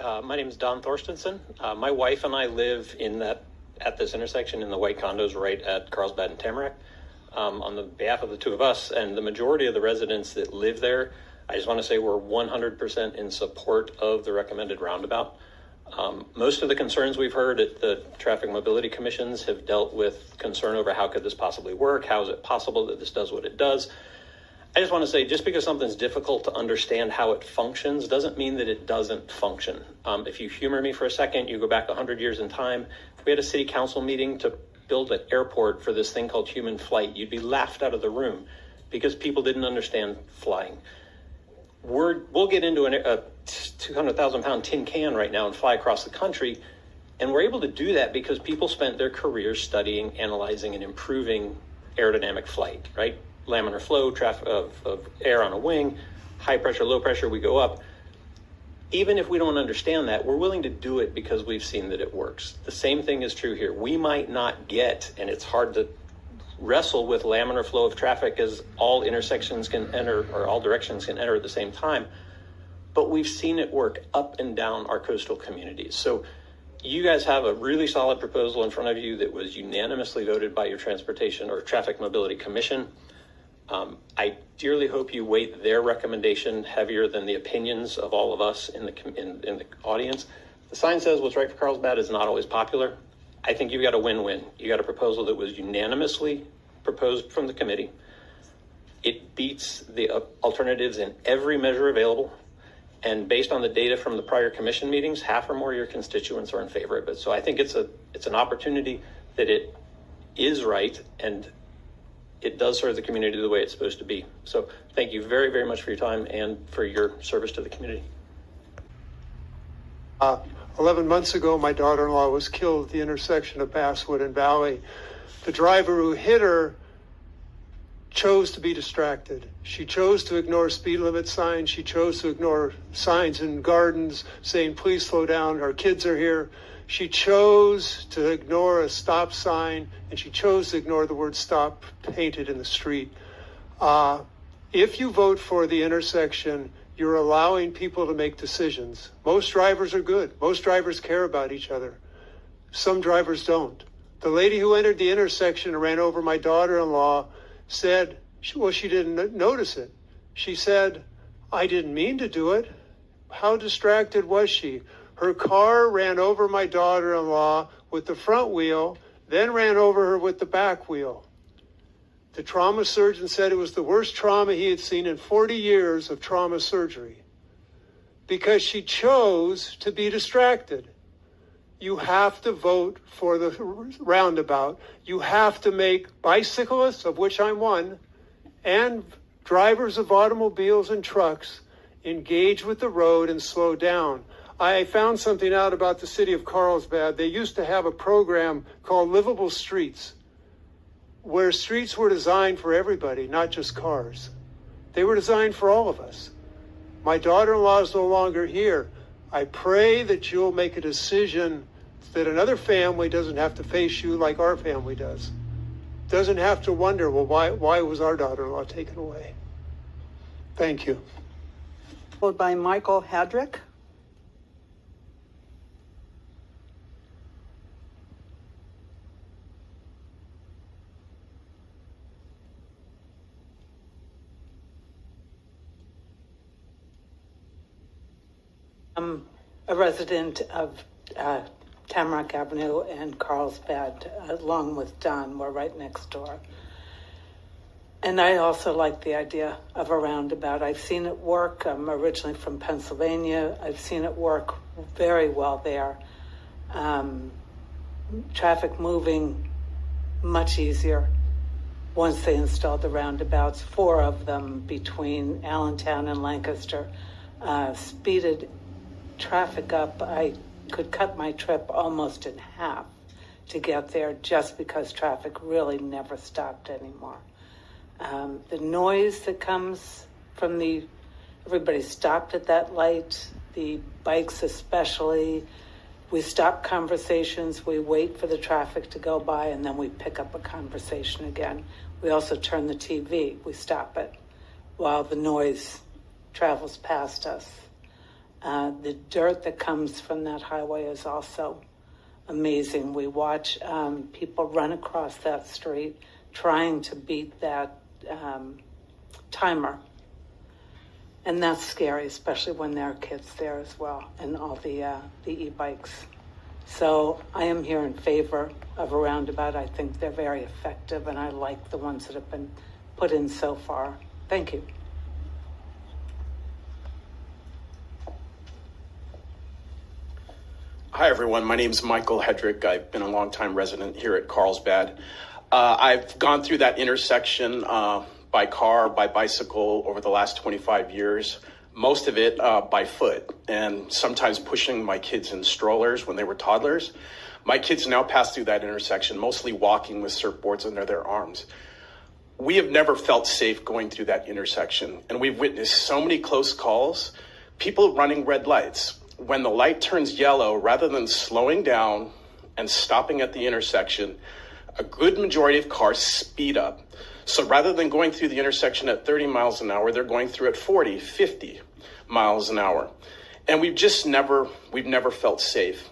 My name is Don Thorstensen. My wife and I live at this intersection in the white condos right at Carlsbad and Tamarack. On the behalf of the two of us and the majority of the residents that live there, I just want to say we're 100% in support of the recommended roundabout. Most of the concerns we've heard at the traffic mobility commissions have dealt with concern over how could this possibly work? How is it possible that this does what it does? I just want to say, just because something's difficult to understand how it functions doesn't mean that it doesn't function. If you humor me for a second, you go back 100 years in time. If we had a city council meeting to build an airport for this thing called human flight, you'd be laughed out of the room because people didn't understand flying. We'll get into a 200,000 pound tin can right now and fly across the country. And we're able to do that because people spent their careers studying, analyzing, and improving aerodynamic flight, right? Laminar flow, traffic of air on a wing, high pressure, low pressure, we go up. Even if we don't understand that, we're willing to do it because we've seen that it works. The same thing is true here. We might not get, and it's hard to wrestle with laminar flow of traffic as all intersections can enter or all directions can enter at the same time, but we've seen it work up and down our coastal communities. So you guys have a really solid proposal in front of you that was unanimously voted by your Transportation or Traffic Mobility Commission. I dearly hope you weight their recommendation heavier than the opinions of all of us in the audience. The sign says what's right for Carlsbad is not always popular. I think you've got a win-win. You got a proposal that was unanimously proposed from the committee. It beats the alternatives in every measure available. And based on the data from the prior commission meetings, half or more of your constituents are in favor of it. So I think it's an opportunity that it is right and it does serve the community the way it's supposed to be. So thank you very, very much for your time and for your service to the community. 11 months ago, my daughter-in-law was killed at the intersection of Basswood and Valley. The driver who hit her chose to be distracted. She chose to ignore speed limit signs. She chose to ignore signs in gardens saying, please slow down, our kids are here. She chose to ignore a stop sign, and she chose to ignore the word stop painted in the street. If you vote for the intersection, you're allowing people to make decisions. Most drivers are good. Most drivers care about each other. Some drivers don't. The lady who entered the intersection and ran over my daughter-in-law said, well, she didn't notice it. She said, I didn't mean to do it. How distracted was she? Her car ran over my daughter-in-law with the front wheel, then ran over her with the back wheel. The trauma surgeon said it was the worst trauma he had seen in 40 years of trauma surgery because she chose to be distracted. You have to vote for the roundabout. You have to make bicyclists, of which I'm one, and drivers of automobiles and trucks engage with the road and slow down. I found something out about the city of Carlsbad. They used to have a program called Livable Streets, where streets were designed for everybody, not just cars. They were designed for all of us. My daughter-in-law is no longer here. I pray that you'll make a decision that another family doesn't have to face you like our family does. Doesn't have to wonder, well, why was our daughter-in-law taken away? Thank you. Followed by Michael Hadrick. I'm a resident of Tamarack Avenue and Carlsbad, along with Don. We're right next door. And I also like the idea of a roundabout. I've seen it work. I'm originally from Pennsylvania. I've seen it work very well there. Traffic moving much easier once they installed the roundabouts. 4 of them between Allentown and Lancaster speeded traffic up. I could cut my trip almost in half to get there just because traffic really never stopped anymore. The noise that comes from everybody stopped at that light, the bikes especially, we stop conversations, we wait for the traffic to go by, and then we pick up a conversation again. We also turn the TV, we stop it while the noise travels past us. The dirt that comes from that highway is also amazing. We watch people run across that street trying to beat that timer. And that's scary, especially when there are kids there as well, and all the e-bikes. So I am here in favor of a roundabout. I think they're very effective, and I like the ones that have been put in so far. Thank you. Hi, everyone. My name is Michael Hedrick. I've been a longtime resident here at Carlsbad. I've gone through that intersection by car, by bicycle over the last 25 years, most of it by foot, and sometimes pushing my kids in strollers when they were toddlers. My kids now pass through that intersection, mostly walking with surfboards under their arms. We have never felt safe going through that intersection, and we've witnessed so many close calls, people running red lights. When the light turns yellow, rather than slowing down and stopping at the intersection, a good majority of cars speed up. So rather than going through the intersection at 30 miles an hour, they're going through at 40, 50 miles an hour. And we've never felt safe.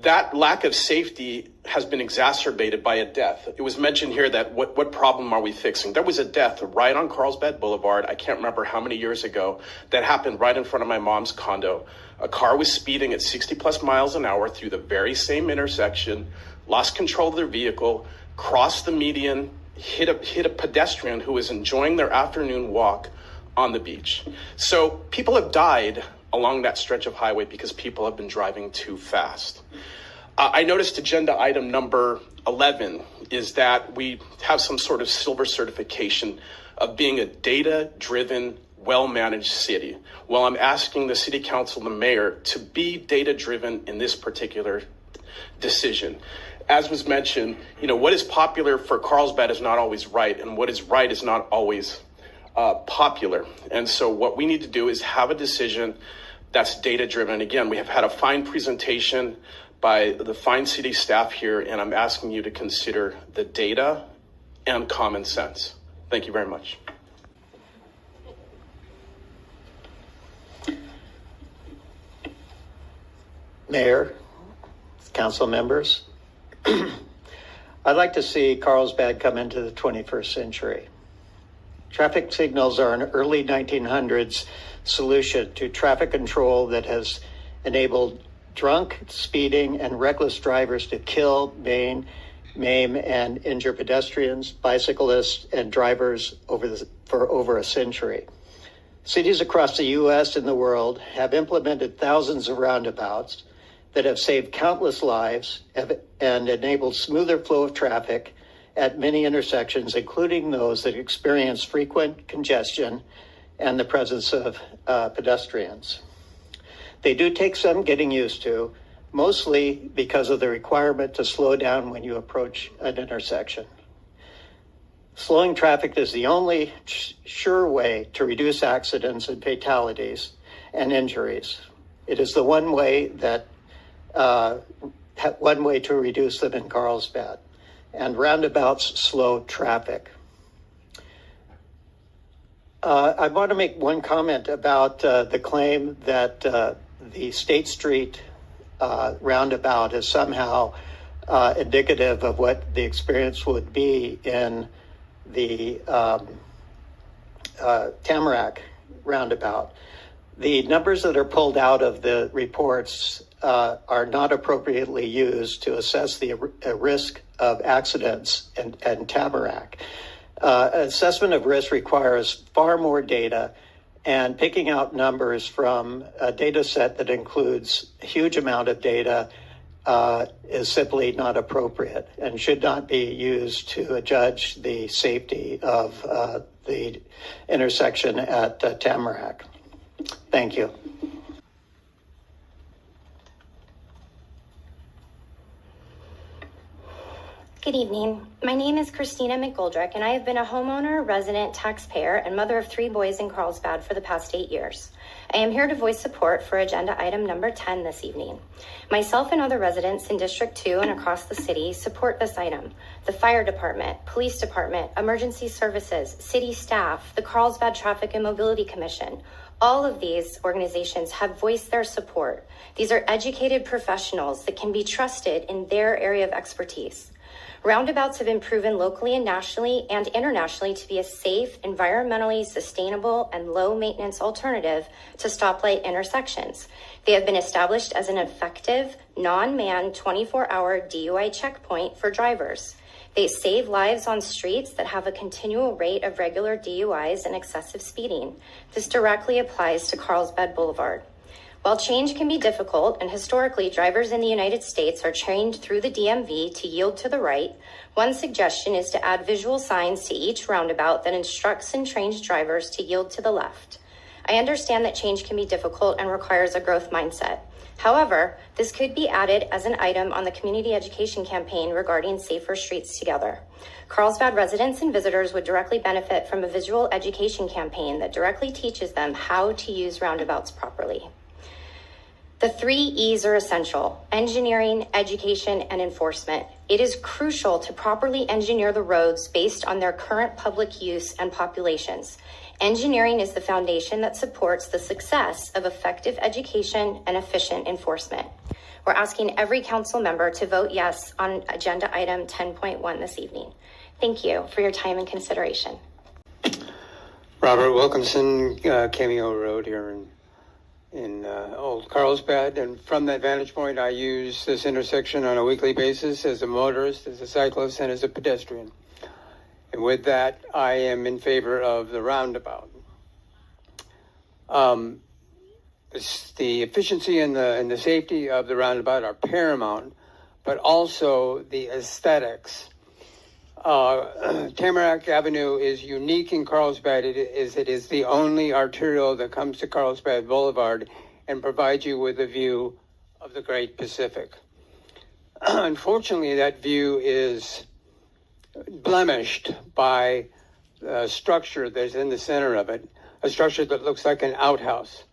That lack of safety has been exacerbated by a death. It was mentioned here that what problem are we fixing? There was a death right on Carlsbad Boulevard, I can't remember how many years ago, that happened right in front of my mom's condo. A car was speeding at 60 plus miles an hour through the very same intersection, lost control of their vehicle, crossed the median, hit a pedestrian who was enjoying their afternoon walk on the beach. So people have died along that stretch of highway because people have been driving too fast. I noticed agenda item number 11 is that we have some sort of silver certification of being a data-driven, well-managed city. Well, I'm asking the city council, the mayor, to be data-driven in this particular decision. As was mentioned, what is popular for Carlsbad is not always right, and what is right is not always popular. And so what we need to do is have a decision that's data-driven. Again, we have had a fine presentation by the fine city staff here, and I'm asking you to consider the data and common sense. Thank you very much. Mayor, council members, I'd like to see Carlsbad come into the 21st century. Traffic signals are an early 1900s solution to traffic control that has enabled drunk, speeding, and reckless drivers to kill, maim, and injure pedestrians, bicyclists, and drivers for over a century. Cities across the U.S. and the world have implemented thousands of roundabouts that have saved countless lives and enabled smoother flow of traffic at many intersections, including those that experience frequent congestion and the presence of pedestrians. They do take some getting used to, mostly because of the requirement to slow down when you approach an intersection. Slowing traffic is the only sure way to reduce accidents and fatalities and injuries. It is the one way to reduce them in Carlsbad. And roundabouts slow traffic. I want to make one comment about the claim that the State Street roundabout is somehow indicative of what the experience would be in the Tamarack roundabout. The numbers that are pulled out of the reports are not appropriately used to assess the risk of accidents in Tamarack. Assessment of risk requires far more data, and picking out numbers from a data set that includes a huge amount of data is simply not appropriate and should not be used to judge the safety of the intersection at Tamarack. Thank you. Good evening. My name is Christina McGoldrick, and I have been a homeowner, resident, taxpayer, and mother of 3 boys in Carlsbad for the past 8 years. I am here to voice support for agenda item number 10 this evening. Myself and other residents in District 2 and across the city support this item. The fire department, police department, emergency services, city staff, the Carlsbad Traffic and Mobility Commission, All of these organizations have voiced their support. These are educated professionals that can be trusted in their area of expertise. Roundabouts have been proven locally and nationally and internationally to be a safe, environmentally sustainable, and low-maintenance alternative to stoplight intersections. They have been established as an effective, non-manned 24-hour DUI checkpoint for drivers. They save lives on streets that have a continual rate of regular DUIs and excessive speeding. This directly applies to Carlsbad Boulevard. While change can be difficult, and historically drivers in the United States are trained through the DMV to yield to the right, one suggestion is to add visual signs to each roundabout that instructs and trains drivers to yield to the left. I understand that change can be difficult and requires a growth mindset. However, this could be added as an item on the community education campaign regarding Safer Streets Together. Carlsbad residents and visitors would directly benefit from a visual education campaign that directly teaches them how to use roundabouts properly. The 3 E's are essential: engineering, education, and enforcement. It is crucial to properly engineer the roads based on their current public use and populations. Engineering is the foundation that supports the success of effective education and efficient enforcement. We're asking every council member to vote yes on agenda item 10.1 this evening. Thank you for your time and consideration. Robert Wilkinson, Cameo Road here in Old Carlsbad, and from that vantage point I use this intersection on a weekly basis as a motorist, as a cyclist, and as a pedestrian. And with that, I am in favor of the roundabout. The efficiency and the safety of the roundabout are paramount, but also the aesthetics. Tamarack Avenue is unique in Carlsbad. It is the only arterial that comes to Carlsbad Boulevard and provides you with a view of the Great Pacific. Unfortunately, that view is blemished by a structure that's in the center of it, a structure that looks like an outhouse,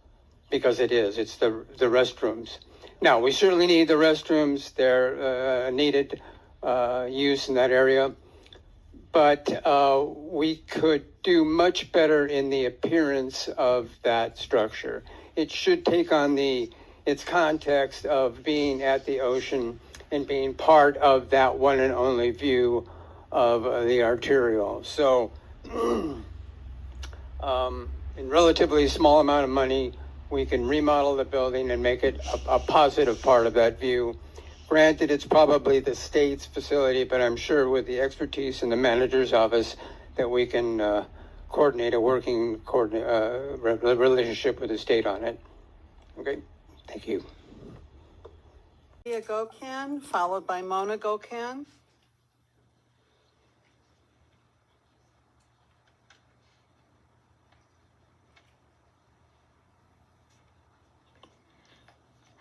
because it is. It's the restrooms. Now, we certainly need the restrooms. They're needed use in that area. But we could do much better in the appearance of that structure. It should take on its context of being at the ocean and being part of that one and only view of the arterial. So in relatively small amount of money, we can remodel the building and make it a positive part of that view. Granted, it's probably the state's facility, but I'm sure with the expertise in the manager's office that we can coordinate a working relationship with the state on it. Okay, thank you. Sophia Gokan, followed by Mona Gokan.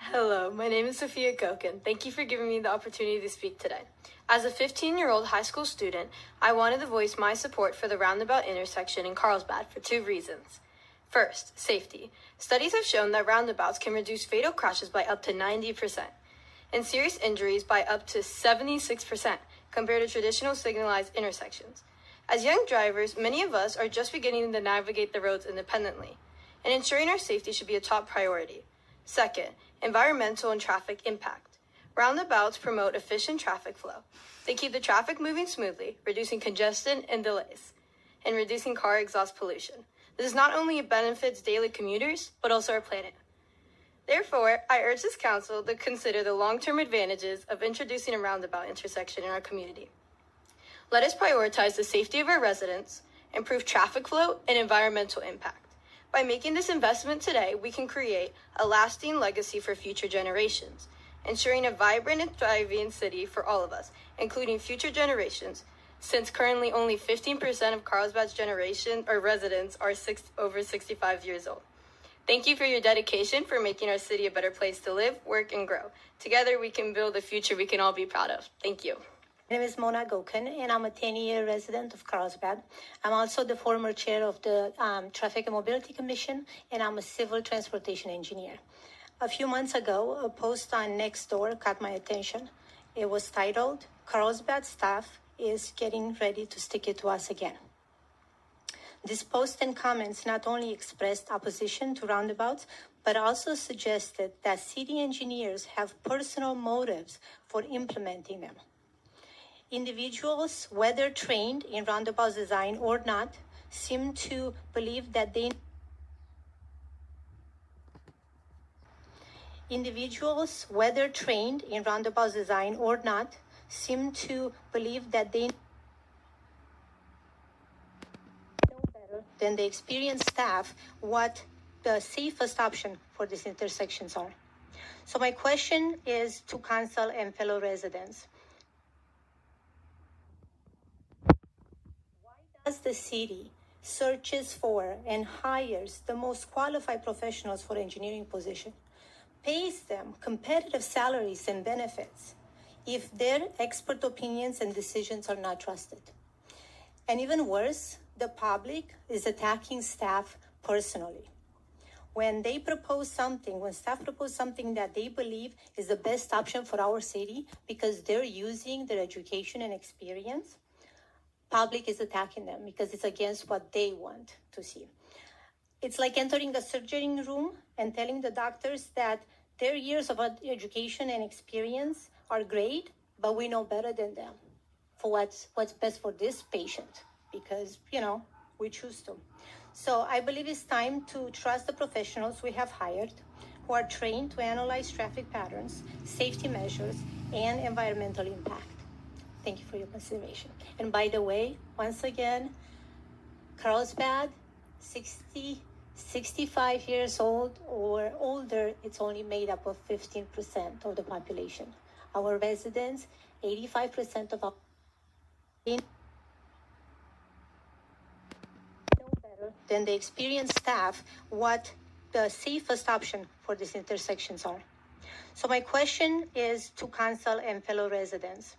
Hello, my name is Sophia Gokan. Thank you for giving me the opportunity to speak today. As a 15-year-old high school student, I wanted to voice my support for the roundabout intersection in Carlsbad for 2 reasons. First, safety. Studies have shown that roundabouts can reduce fatal crashes by up to 90% and serious injuries by up to 76% compared to traditional signalized intersections. As young drivers, many of us are just beginning to navigate the roads independently, and ensuring our safety should be a top priority. Second, environmental and traffic impact. Roundabouts promote efficient traffic flow. They keep the traffic moving smoothly, reducing congestion and delays, and reducing car exhaust pollution. This not only benefits daily commuters, but also our planet. Therefore, I urge this council to consider the long-term advantages of introducing a roundabout intersection in our community. Let us prioritize the safety of our residents, improve traffic flow, and environmental impact. By making this investment today, we can create a lasting legacy for future generations, ensuring a vibrant and thriving city for all of us, including future generations, since currently only 15% of Carlsbad's generation or residents are over 65 years old. Thank you for your dedication for making our city a better place to live, work, and grow. Together, we can build a future we can all be proud of. Thank you. My name is Mona Gokan, and I'm a 10-year resident of Carlsbad. I'm also the former chair of the Traffic and Mobility Commission, and I'm a civil transportation engineer. A few months ago, a post on Nextdoor caught my attention. It was titled, "Carlsbad staff is getting ready to stick it to us again." This post and comments not only expressed opposition to roundabouts, but also suggested that city engineers have personal motives for implementing them. Individuals, whether trained in roundabout design or not, seem to believe that they Individuals, whether trained in roundabout design or not, seem to believe that they know better than the experienced staff what the safest option for these intersections are. So my question is to council and fellow residents. Why does the city searches for and hires the most qualified professionals for engineering position, pays them competitive salaries and benefits if their expert opinions and decisions are not trusted? And even worse, the public is attacking staff personally. When staff propose something that they believe is the best option for our city because they're using their education and experience, public is attacking them because it's against what they want to see. It's like entering a surgery room and telling the doctors that their years of education and experience are great, but we know better than them for what's best for this patient because, we choose to. So I believe it's time to trust the professionals we have hired who are trained to analyze traffic patterns, safety measures, and environmental impact. Thank you for your consideration. And by the way, once again, Carlsbad, 65 years old or older, it's only made up of 15% of the population. Our residents, 85% of our know better than the experienced staff what the safest option for these intersections are. So my question is to council and fellow residents.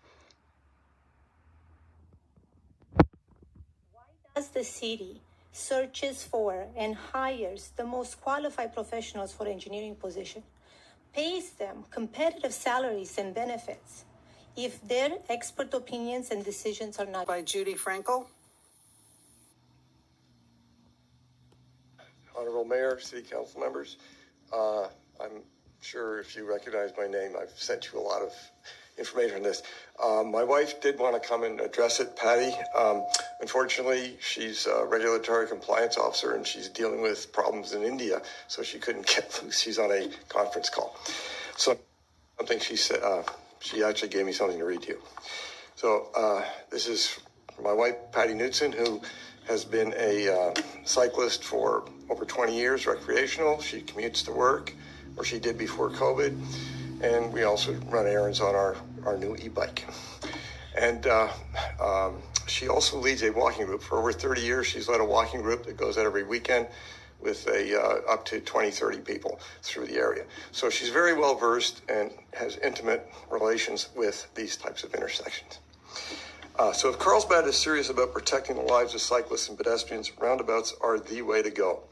Why does the city searches for and hires the most qualified professionals for engineering position, pays them competitive salaries and benefits if their expert opinions and decisions are not? By Judy Frankel. Honorable Mayor, City Council members, I'm sure if you recognize my name, I've sent you a lot of information on this. My wife did want to come and address it, Patty. Unfortunately, she's a regulatory compliance officer and she's dealing with problems in India, so she couldn't get loose. She's on a conference call. So something she said, she actually gave me something to read to you. So this is my wife, Patty Knudsen, who has been a cyclist for over 20 years, recreational. She commutes to work, or she did before COVID. And we also run errands on our new e-bike. And she also leads a walking group. For over 30 years, she's led a walking group that goes out every weekend with up to 20, 30 people through the area. So she's very well versed and has intimate relations with these types of intersections. So if Carlsbad is serious about protecting the lives of cyclists and pedestrians, roundabouts are the way to go.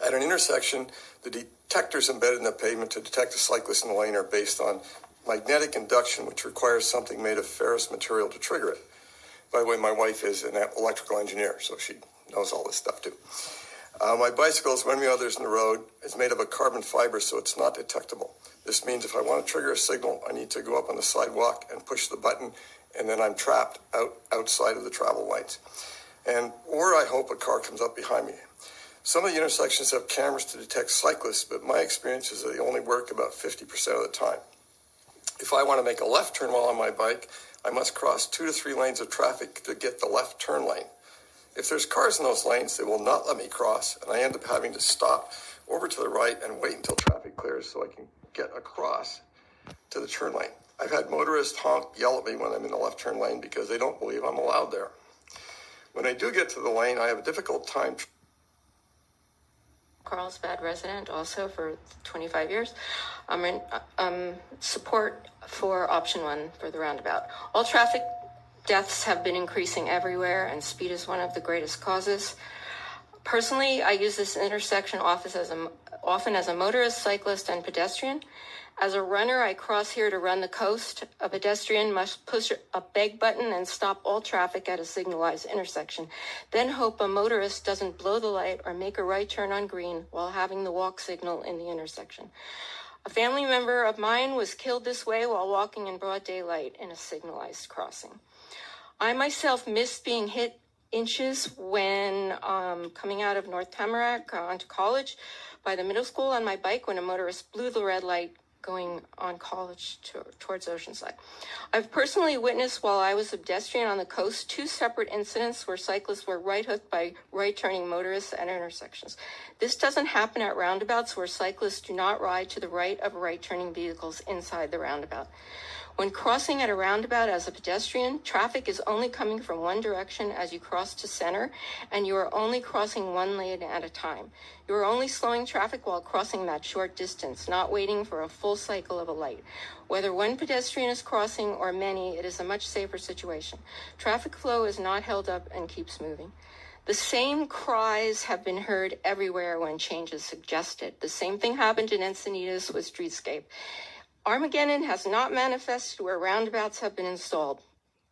At an intersection, the detectors embedded in the pavement to detect a cyclist in the lane are based on magnetic induction, which requires something made of ferrous material to trigger it. By the way, my wife is an electrical engineer, so she knows all this stuff too. My bicycle, as many others in the road, is made of a carbon fiber, so it's not detectable. This means if I want to trigger a signal, I need to go up on the sidewalk and push the button, and then I'm trapped outside of the travel lanes. Or I hope a car comes up behind me. Some of the intersections have cameras to detect cyclists, but my experience is that they only work about 50% of the time. If I want to make a left turn while on my bike, I must cross 2 to 3 lanes of traffic to get the left turn lane. If there's cars in those lanes, they will not let me cross, and I end up having to stop over to the right and wait until traffic clears so I can get across to the turn lane. I've had motorists honk, yell at me when I'm in the left turn lane because they don't believe I'm allowed there. When I do get to the lane, I have a difficult time. Carlsbad resident also for 25 years. I'm in support for option 1 for the roundabout. All traffic deaths have been increasing everywhere, and speed is one of the greatest causes. Personally, I use this intersection often often as a motorist, cyclist, and pedestrian. As a runner, I cross here to run the coast. A pedestrian must push a beg button and stop all traffic at a signalized intersection, then hope a motorist doesn't blow the light or make a right turn on green while having the walk signal in the intersection. A family member of mine was killed this way while walking in broad daylight in a signalized crossing. I myself missed being hit inches when coming out of North Tamarack onto college by the middle school on my bike when a motorist blew the red light going on college towards Oceanside. I've personally witnessed while I was a pedestrian on the coast 2 separate incidents where cyclists were right hooked by right-turning motorists at intersections. This doesn't happen at roundabouts where cyclists do not ride to the right of right-turning vehicles inside the roundabout. When crossing at a roundabout as a pedestrian, traffic is only coming from one direction as you cross to center, and you are only crossing one lane at a time. You are only slowing traffic while crossing that short distance, not waiting for a full cycle of a light. Whether one pedestrian is crossing or many, it is a much safer situation. Traffic flow is not held up and keeps moving. The same cries have been heard everywhere when change is suggested. The same thing happened in Encinitas with Streetscape. Armageddon has not manifested where roundabouts have been installed,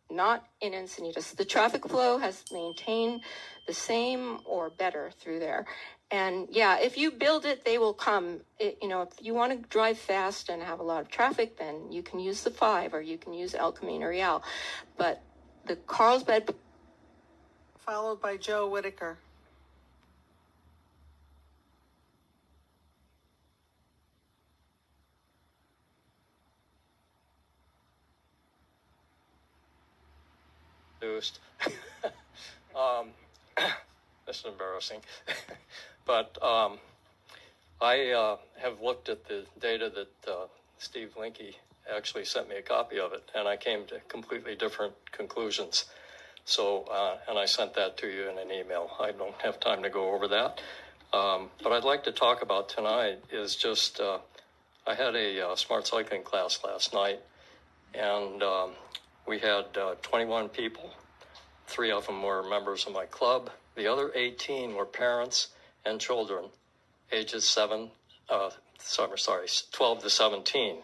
not in Encinitas. The traffic flow has maintained the same or better through there. And yeah, if you build it, they will come. If you want to drive fast and have a lot of traffic, then you can use the 5 or you can use El Camino Real. But the Carlsbad... Followed by Joe Whitaker. This is embarrassing, but I have looked at the data that Steve Linke actually sent me a copy of it, and I came to completely different conclusions. So, and I sent that to you in an email. I don't have time to go over that. But I'd like to talk about tonight is just, I had a smart cycling class last night, and we had 21 people. 3 of them were members of my club. The other 18 were parents and children, ages 12 to 17.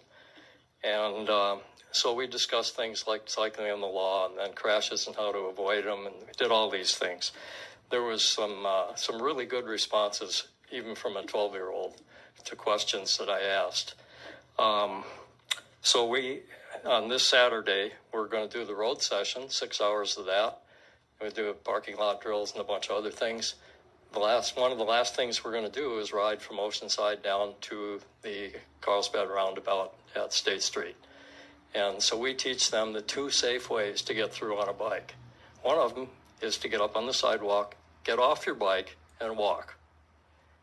And so we discussed things like cycling and the law, and then crashes and how to avoid them, and we did all these things. There was some really good responses, even from a 12-year-old, to questions that I asked. So on this Saturday, we're going to do the road session, 6 hours of that. We do parking lot drills and a bunch of other things. One of the last things we're going to do is ride from Oceanside down to the Carlsbad roundabout at State Street. And so we teach them the 2 safe ways to get through on a bike. One of them is to get up on the sidewalk, get off your bike, and walk.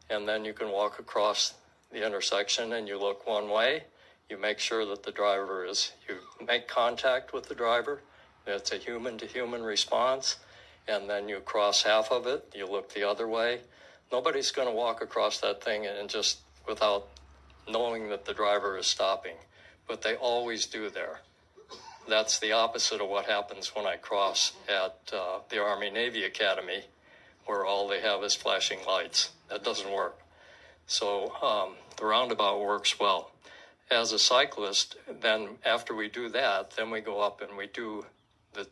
And then you can walk across the intersection and you look one way. You make sure that you make contact with the driver. It's a human-to-human response. And then you cross half of it, you look the other way. Nobody's going to walk across that thing and just without knowing that the driver is stopping. But they always do there. That's the opposite of what happens when I cross at the Army-Navy Academy, where all they have is flashing lights. That doesn't work. So the roundabout works well. As a cyclist, then after we do that, then we go up and we do the...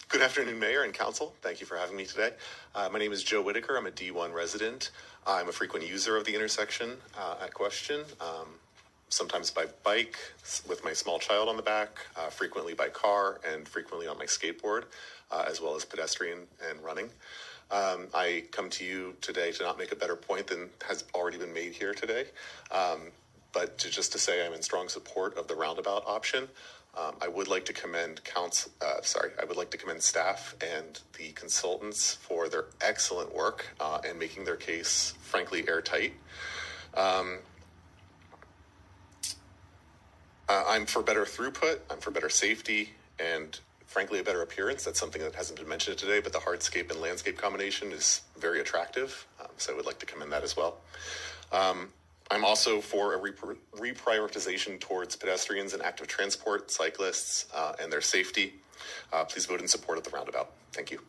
Good afternoon, Mayor and Council. Thank you for having me today. My name is Joe Whitaker. I'm a D1 resident. I'm a frequent user of the intersection at question, sometimes by bike with my small child on the back, frequently by car, and frequently on my skateboard, as well as pedestrian and running. I come to you today to not make a better point than has already been made here today, but just to say I'm in strong support of the roundabout option. I would like to commend staff and the consultants for their excellent work and making their case, frankly, airtight. I'm for better throughput, I'm for better safety, and frankly, a better appearance. That's something that hasn't been mentioned today, but the hardscape and landscape combination is very attractive, so I would like to commend that as well. I'm also for a reprioritization towards pedestrians and active transport, cyclists, and their safety. Please vote in support of the roundabout. Thank you.